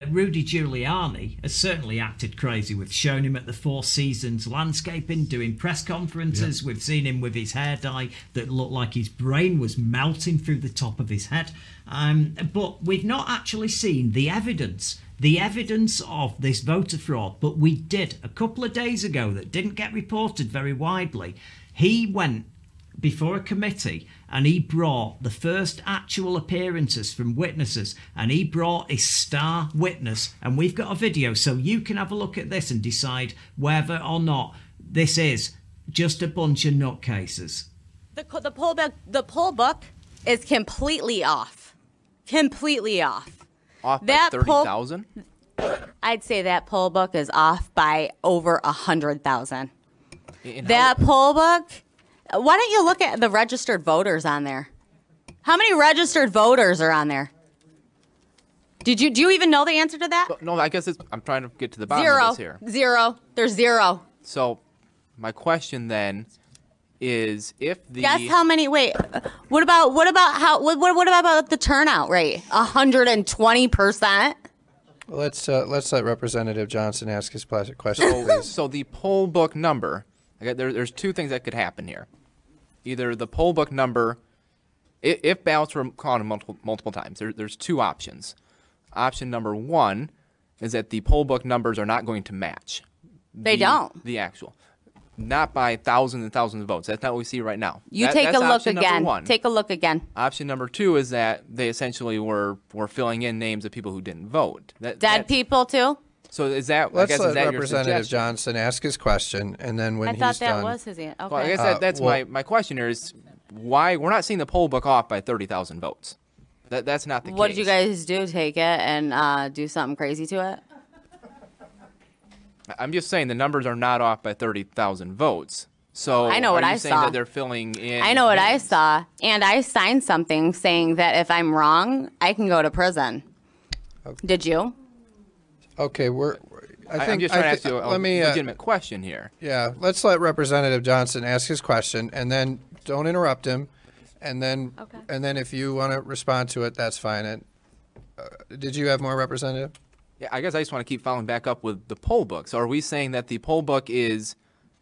Rudy Giuliani has certainly acted crazy. We've shown him at the Four Seasons landscaping, doing press conferences. We've seen him with his hair dye that looked like his brain was melting through the top of his head. But we've not actually seen the evidence of this voter fraud. But we did a couple of days ago that didn't get reported very widely. He went before a committee and he brought the first actual appearances from witnesses, and he brought a star witness, and we've got a video so you can have a look at this and decide whether or not this is just a bunch of nutcases. The poll book is completely off. Completely off. Off by 30,000? I'd say that poll book is off by over 100,000. That poll book. Why don't you look at the registered voters on there? How many registered voters are on there? Do you even know the answer to that? No, I guess I'm trying to get to the bottom of this here. Zero. There's zero. So my question then is, if the guess how many? Wait, what about the turnout rate? 120%. Let's let Representative Johnson ask his question, please. So the poll book number. There's two things that could happen here. Either the poll book number, if ballots were counted multiple times, there's two options. Option number one is that the poll book numbers are not going to match. They don't. The actual. Not by thousands and thousands of votes. That's not what we see right now. Take a look again. Take a look again. Option number two is that they essentially were filling in names of people who didn't vote. Dead people too? So is that? Let's let Representative Johnson ask his question, and then when he's done. I thought that was his answer. Okay. Well, I guess that's my question here is why we're not seeing the poll book off by 30,000 votes. That's not the case. What did you guys do? Take it and do something crazy to it? I'm just saying the numbers are not off by 30,000 votes. So I know what I saw. Saying that they're filling in. I know what I saw, and I signed something saying that if I'm wrong, I can go to prison. Okay. Did you? Okay, I'm just trying to ask you a legitimate question here. Yeah, let's let Representative Johnson ask his question, and then don't interrupt him, and then if you want to respond to it, that's fine. And did you have more, Representative? Yeah, I guess I just want to keep following back up with the poll book. So are we saying that the poll book is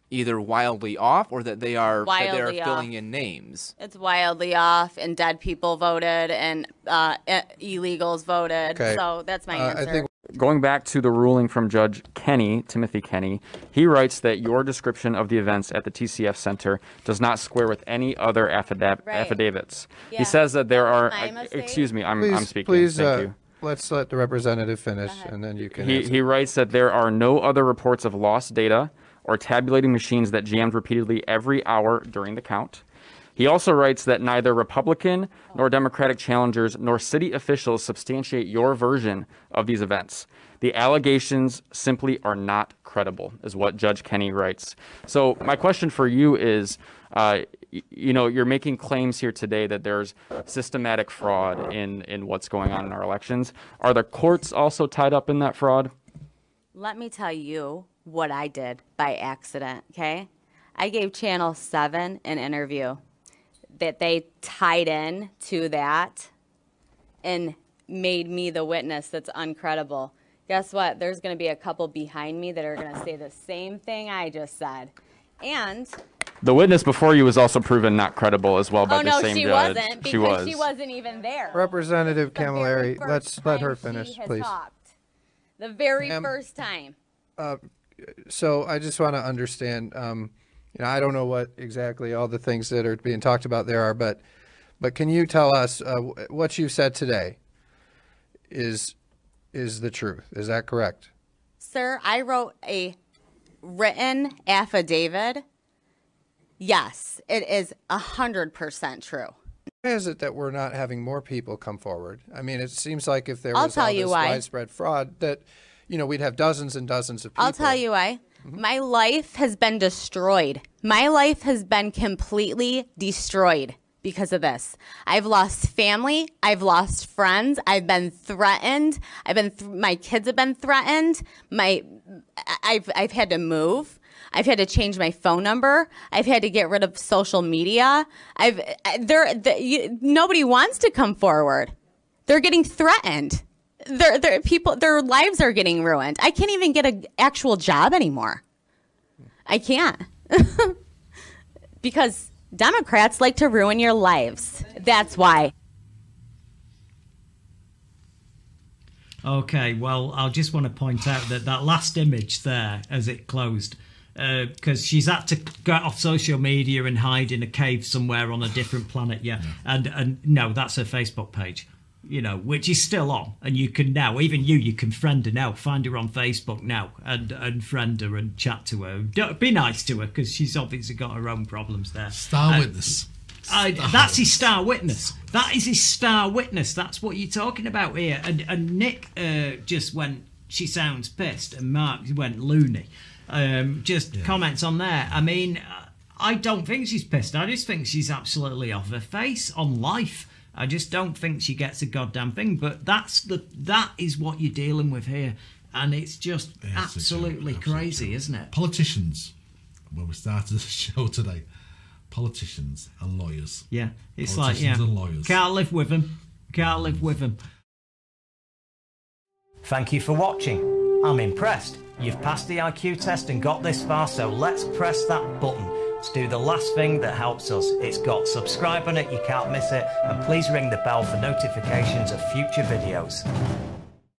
either wildly off, or that they are filling in names? It's wildly off, and dead people voted, and illegals voted. Okay. So that's my answer. Going back to the ruling from Judge Kenny, Timothy Kenny, he writes that your description of the events at the TCF Center does not square with any other affidavits. Yeah. He says that there are. Excuse me, I'm speaking. Please, thank you. Let's let the representative finish, and then you can. He writes that there are no other reports of lost data or tabulating machines that jammed repeatedly every hour during the count. He also writes that neither Republican nor Democratic challengers nor city officials substantiate your version of these events. The allegations simply are not credible, is what Judge Kenny writes. So my question for you is, you're making claims here today that there's systematic fraud in what's going on in our elections. Are the courts also tied up in that fraud? Let me tell you what I did by accident, okay? I gave Channel 7 an interview that they tied in to that and made me the witness that's uncredible. Guess what? There's going to be a couple behind me that are going to say the same thing I just said. And the witness before you was also proven not credible as well by the same judge. Oh, no, she wasn't, because she wasn't even there. Representative Camilleri, let's let her finish, please. The very first time. So I just want to understand, I don't know what exactly all the things that are being talked about there are, but can you tell us what you said today is the truth? Is that correct? Sir, I wrote a written affidavit. Yes, it is 100% true. Why is it that we're not having more people come forward? I mean, it seems like if there was all this widespread fraud that, we'd have dozens and dozens of people. I'll tell you why. My life has been destroyed. My life has been completely destroyed because of this. I've lost family. I've lost friends. I've been threatened. My kids have been threatened. I've had to move. I've had to change my phone number. I've had to get rid of social media. Nobody wants to come forward. They're getting threatened. their lives are getting ruined. I can't even get an actual job anymore. I can't. Because Democrats like to ruin your lives. That's why. Okay, well, I just want to point out that last image there, as it closed, because she's had to get off social media and hide in a cave somewhere on a different planet, yeah. And no, that's her Facebook page, you know, which is still on. And you can now, even you can friend her now, find her on Facebook now and friend her and chat to her. Be nice to her, because she's obviously got her own problems there. Star witness. That's his star witness. That is his star witness. That's what you're talking about here. And Nick just went, she sounds pissed, and Mark went loony. Comments on there. I mean, I don't think she's pissed. I just think she's absolutely off her face on life. I just don't think she gets a goddamn thing. But that is what you're dealing with here, and it's just absolutely crazy, isn't it? Politicians. When we started the show today. Politicians and lawyers. Yeah, it's like, yeah, and lawyers. Can't live with them. Can't live with them. Thank you for watching. I'm impressed. You've passed the IQ test and got this far, so let's press that button to do the last thing that helps us. It's got subscribe on it, you can't miss it, and please ring the bell for notifications of future videos.